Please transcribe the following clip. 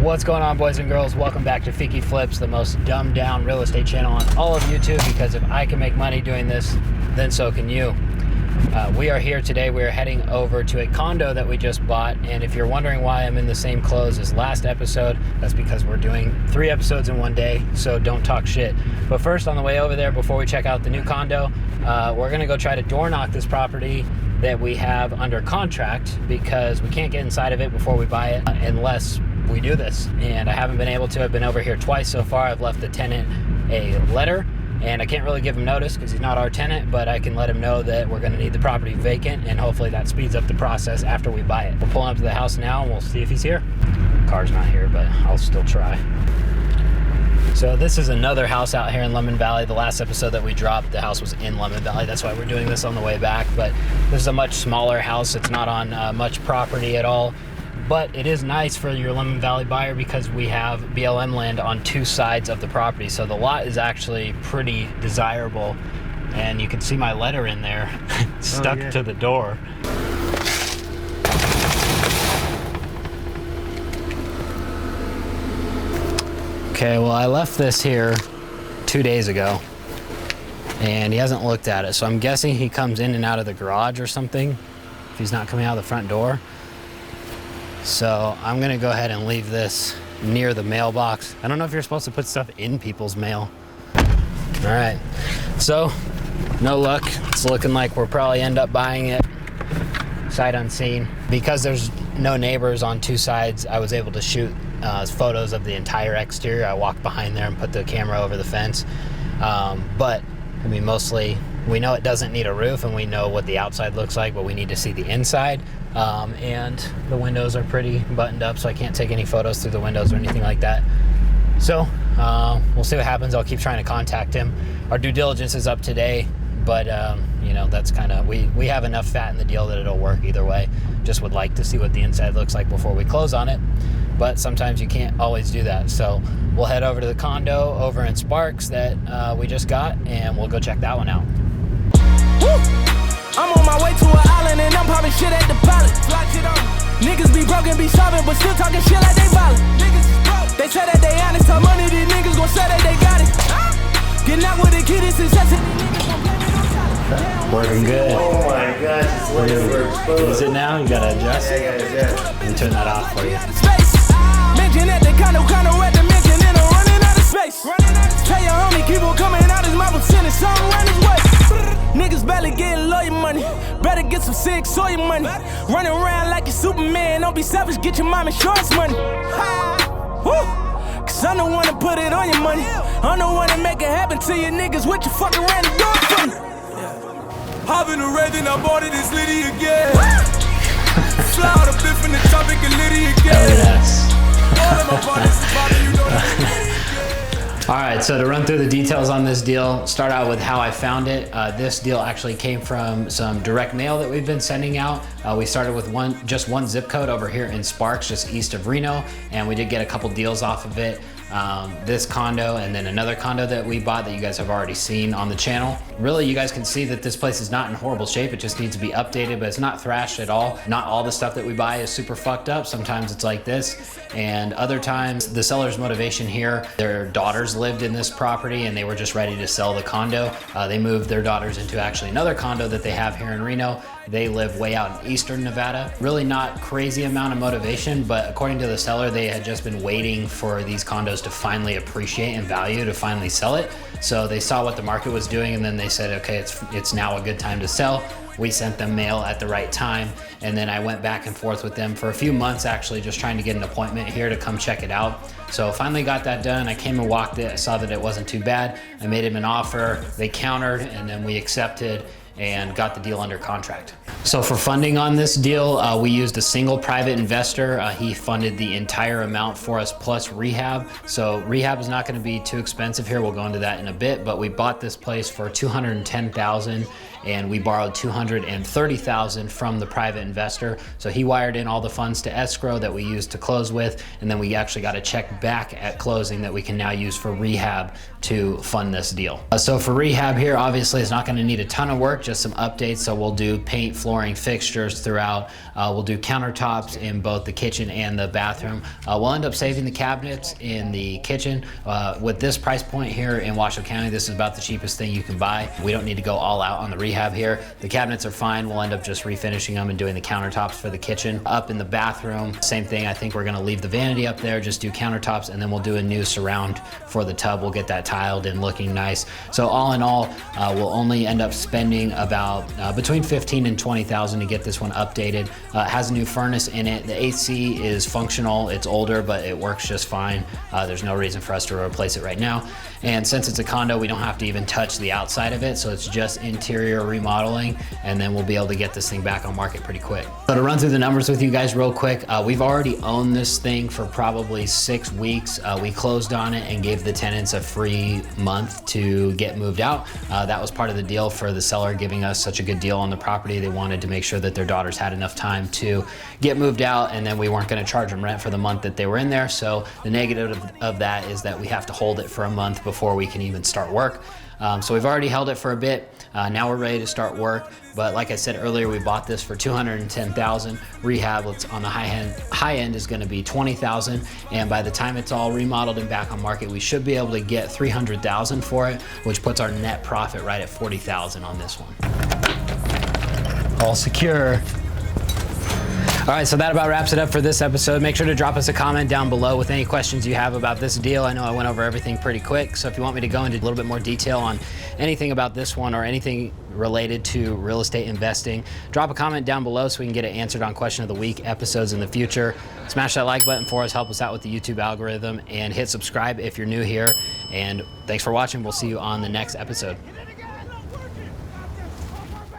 What's going on, boys and girls? Welcome back to FEEKI Flips, the most dumbed down real estate channel on all of YouTube, because if I can make money doing this, then so can you. We are here today. We are heading over to a condo that we just bought, and if you're wondering why I'm in the same clothes as last episode, that's because we're doing 3 episodes in one day, so don't talk shit. But first, on the way over there, before we check out the new condo, we're gonna go try to door knock this property that we have under contract, because we can't get inside of it before we buy it unless we do this, and I haven't been able to. I've been over here twice so far. I've left the tenant a letter, and I can't really give him notice because he's not our tenant, but I can let him know that we're going to need the property vacant, and hopefully that speeds up the process after we buy it. We're pulling up to the house now, and we'll see if he's here. Car's not here, but I'll still try. So this is another house out here in Lemon Valley. The last episode that we dropped, the house was in Lemon Valley. That's why we're doing this on the way back, but this is a much smaller house. It's not on much property at all. But it is nice for your Lemon Valley buyer because we have BLM land on 2 sides of the property. So the lot is actually pretty desirable. And you can see my letter in there stuck to the door. Okay, well, I left this here 2 days ago and he hasn't looked at it. So I'm guessing he comes in and out of the garage or something if he's not coming out of the front door. So I'm gonna go ahead and leave this near the mailbox. I don't know if you're supposed to put stuff in people's mail. All right, so no luck. It's looking like we'll probably end up buying it sight unseen. Because there's no neighbors on 2 sides, I was able to shoot photos of the entire exterior. I walked behind there and put the camera over the fence. But I mean, mostly we know it doesn't need a roof, and we know what the outside looks like, but we need to see the inside. And the windows are pretty buttoned up, so I can't take any photos through the windows or anything like that. So we'll see what happens. I'll keep trying to contact him. Our due diligence is up today, but you know, that's kind of, we have enough fat in the deal that it'll work either way. Just would like to see what the inside looks like before we close on it, but sometimes you can't always do that. So we'll head over to the condo over in Sparks that we just got, and we'll go check that one out. Woo! I'm on my way to an island and I'm popping shit at the pilot. Niggas be broken, be sobbing, but still talking shit like they violent. They say that they honest, how money these niggas gon' say that they got it. Getting out with the kid is success. Working good. Oh my gosh, it's looking for exposed. Is it now? You gotta adjust? Yeah, I gotta adjust. Let me turn that off for you. Mention at the condo at the mention, and I'm running out of space. Tell your homie, keep on coming out his mouth, sending something around his way. Niggas barely getting lawyer money. Better get some sick soy money. Running around like you Superman. Don't be selfish, get your mom insurance money. Woo! Cause I'm the one to put it on your money. I'm the one to make it happen to you niggas. What you fucking ran the door for me? Hopping the red, then I bought it, it's Liddy again. Fly out a bit from the topic and Liddy again. Oh, yes. All of my bodies is popping, you know that. All right, so to run through the details on this deal, start out with how I found it. This deal actually came from some direct mail that we've been sending out. We started with just one zip code over here in Sparks, just east of Reno, and we did get a couple deals off of it. This condo and then another condo that we bought that you guys have already seen on the channel. Really, you guys can see that this place is not in horrible shape. It just needs to be updated, but it's not thrashed at all. Not all the stuff that we buy is super fucked up. Sometimes it's like this, and other times the seller's motivation here, their daughters lived in this property and they were just ready to sell the condo. They moved their daughters into actually another condo that they have here in Reno. They live way out in eastern Nevada. Really not crazy amount of motivation, but according to the seller, they had just been waiting for these condos to finally appreciate and value, to finally sell it. So they saw what the market was doing, and then they said, okay, it's now a good time to sell. We sent them mail at the right time, and then I went back and forth with them for a few months, actually just trying to get an appointment here to come check it out. So finally got that done. I came and walked it. I saw that it wasn't too bad. I made him an offer. They countered, and then we accepted and got the deal under contract. So for funding on this deal, we used a single private investor. He funded the entire amount for us plus rehab. So rehab is not going to be too expensive here. We'll go into that in a bit, but we bought this place for $210,000 and we borrowed $230,000 from the private investor. So he wired in all the funds to escrow that we used to close with, and then we actually got a check back at closing that we can now use for rehab to fund this deal. So for rehab here, obviously it's not gonna need a ton of work, just some updates. So we'll do paint, flooring, fixtures throughout. We'll do countertops in both the kitchen and the bathroom. We'll end up saving the cabinets in the kitchen. With this price point here in Washoe County, this is about the cheapest thing you can buy. We don't need to go all out on the rehab here. The cabinets are fine. We'll end up just refinishing them and doing the countertops for the kitchen. Up in the bathroom, same thing. I think we're gonna leave the vanity up there, just do countertops, and then we'll do a new surround for the tub. We'll get that tiled and looking nice. So all in all, we'll only end up spending about between 15 and 20,000 to get this one updated. It has a new furnace in it. The AC is functional. It's older, but it works just fine. There's no reason for us to replace it right now. And since it's a condo, we don't have to even touch the outside of it. So it's just interior remodeling, and then we'll be able to get this thing back on market pretty quick. So to run through the numbers with you guys real quick, we've already owned this thing for probably 6 weeks. We closed on it and gave the tenants a free month to get moved out. That was part of the deal for the seller giving us such a good deal on the property. They wanted to make sure that their daughters had enough time to get moved out, and then we weren't gonna charge them rent for the month that they were in there. So the negative of that is that we have to hold it for a month before we can even start work. So we've already held it for a bit. Now we're ready to start work. But like I said earlier, we bought this for $210,000. Rehab, on the high end is gonna be $20,000. And by the time it's all remodeled and back on market, we should be able to get $300,000 for it, which puts our net profit right at $40,000 on this one. All secure. All right, so that about wraps it up for this episode. Make sure to drop us a comment down below with any questions you have about this deal. I know I went over everything pretty quick, so if you want me to go into a little bit more detail on anything about this one or anything related to real estate investing, drop a comment down below so we can get it answered on Question of the Week episodes in the future. Smash that like button for us, help us out with the YouTube algorithm, and hit subscribe if you're new here. And thanks for watching. We'll see you on the next episode.